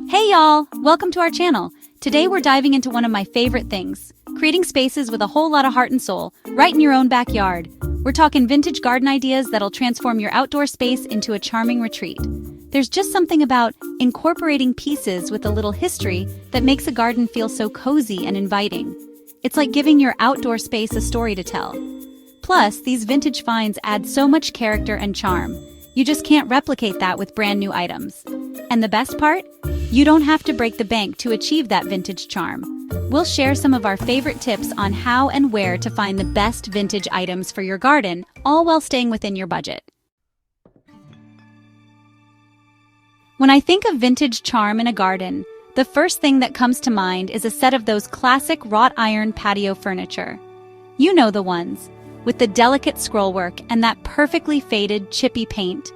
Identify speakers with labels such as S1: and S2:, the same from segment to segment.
S1: Hey y'all! Welcome to our channel. Today we're diving into one of my favorite things, creating spaces with a whole lot of heart and soul, right in your own backyard. We're talking vintage garden ideas that'll transform your outdoor space into a charming retreat. There's just something about incorporating pieces with a little history that makes a garden feel so cozy and inviting. It's like giving your outdoor space a story to tell. Plus, these vintage finds add so much character and charm. You just can't replicate that with brand new items. And the best part? You don't have to break the bank to achieve that vintage charm. We'll share some of our favorite tips on how and where to find the best vintage items for your garden, all while staying within your budget. When I think of vintage charm in a garden, the first thing that comes to mind is a set of those classic wrought iron patio furniture. You know the ones, with the delicate scrollwork and that perfectly faded, chippy paint.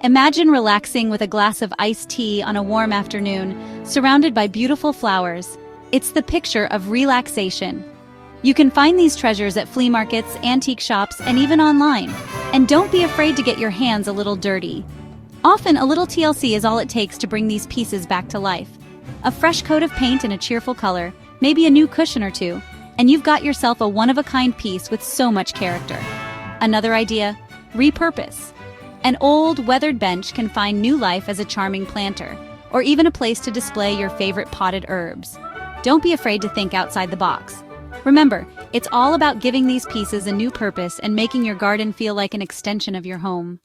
S1: Imagine relaxing with a glass of iced tea on a warm afternoon, surrounded by beautiful flowers. It's the picture of relaxation. You can find these treasures at flea markets, antique shops, and even online. And don't be afraid to get your hands a little dirty. Often, a little TLC is all it takes to bring these pieces back to life. A fresh coat of paint in a cheerful color, maybe a new cushion or two, and you've got yourself a one-of-a-kind piece with so much character. Another idea? Repurpose. An old, weathered bench can find new life as a charming planter, or even a place to display your favorite potted herbs. Don't be afraid to think outside the box. Remember, it's all about giving these pieces a new purpose and making your garden feel like an extension of your home.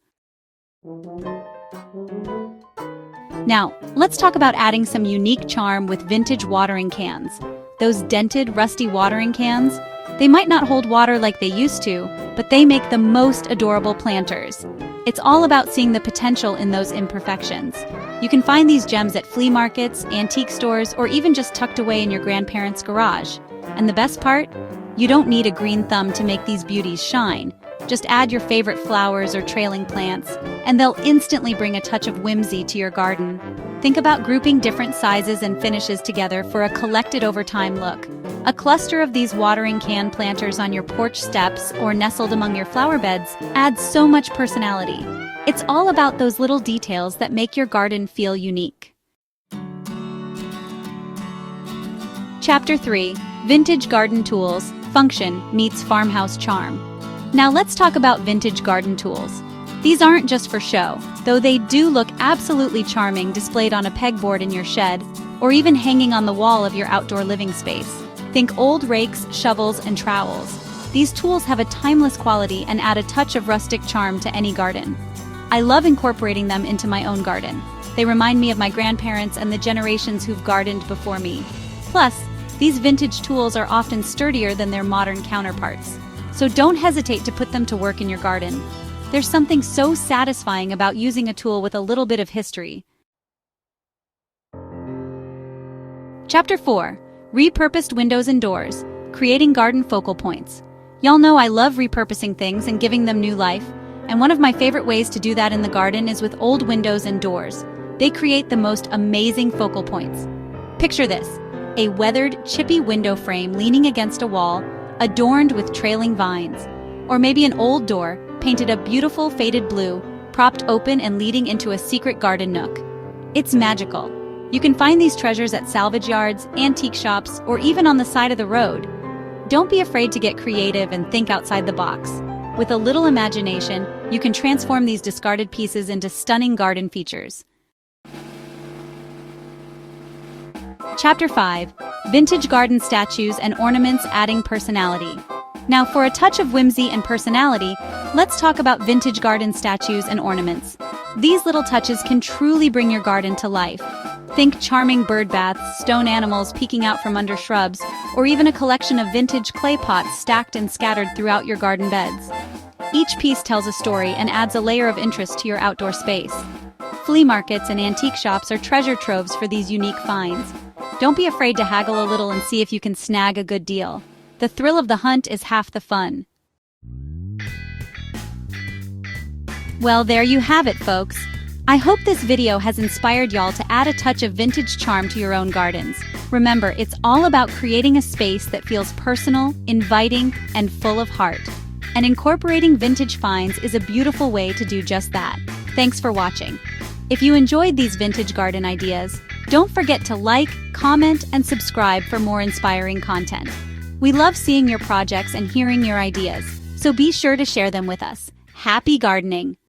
S1: Now, let's talk about adding some unique charm with vintage watering cans. Those dented, rusty watering cans, they might not hold water like they used to, but they make the most adorable planters. It's all about seeing the potential in those imperfections. You can find these gems at flea markets, antique stores, or even just tucked away in your grandparents' garage. And the best part? You don't need a green thumb to make these beauties shine. Just add your favorite flowers or trailing plants, and they'll instantly bring a touch of whimsy to your garden. Think about grouping different sizes and finishes together for a collected over time look. A cluster of these watering can planters on your porch steps or nestled among your flower beds adds so much personality. It's all about those little details that make your garden feel unique. Chapter 3: Vintage Garden Tools. Function meets farmhouse charm. Now let's talk about vintage garden tools. These aren't just for show, though they do look absolutely charming displayed on a pegboard in your shed, or even hanging on the wall of your outdoor living space. Think old rakes, shovels, and trowels. These tools have a timeless quality and add a touch of rustic charm to any garden. I love incorporating them into my own garden. They remind me of my grandparents and the generations who've gardened before me. Plus, these vintage tools are often sturdier than their modern counterparts. So don't hesitate to put them to work in your garden. There's something so satisfying about using a tool with a little bit of history. Chapter 4: Repurposed Windows and Doors, Creating Garden Focal Points. Y'all know I love repurposing things and giving them new life, and one of my favorite ways to do that in the garden is with old windows and doors. They create the most amazing focal points. Picture this: a weathered, chippy window frame leaning against a wall, adorned with trailing vines. Or maybe an old door, painted a beautiful faded blue, propped open and leading into a secret garden nook. It's magical. You can find these treasures at salvage yards, antique shops, or even on the side of the road. Don't be afraid to get creative and think outside the box. With a little imagination, you can transform these discarded pieces into stunning garden features. Chapter 5: Vintage Garden Statues and Ornaments Adding Personality. Now, for a touch of whimsy and personality, let's talk about vintage garden statues and ornaments. These little touches can truly bring your garden to life. Think charming bird baths, stone animals peeking out from under shrubs, or even a collection of vintage clay pots stacked and scattered throughout your garden beds. Each piece tells a story and adds a layer of interest to your outdoor space. Flea markets and antique shops are treasure troves for these unique finds. Don't be afraid to haggle a little and see if you can snag a good deal. The thrill of the hunt is half the fun. Well, there you have it, folks. I hope this video has inspired y'all to add a touch of vintage charm to your own gardens. Remember, it's all about creating a space that feels personal, inviting, and full of heart. And incorporating vintage finds is a beautiful way to do just that. Thanks for watching. If you enjoyed these vintage garden ideas, Don't forget to like, comment, and subscribe for more inspiring content. We love seeing your projects and hearing your ideas, so be sure to share them with us. Happy gardening!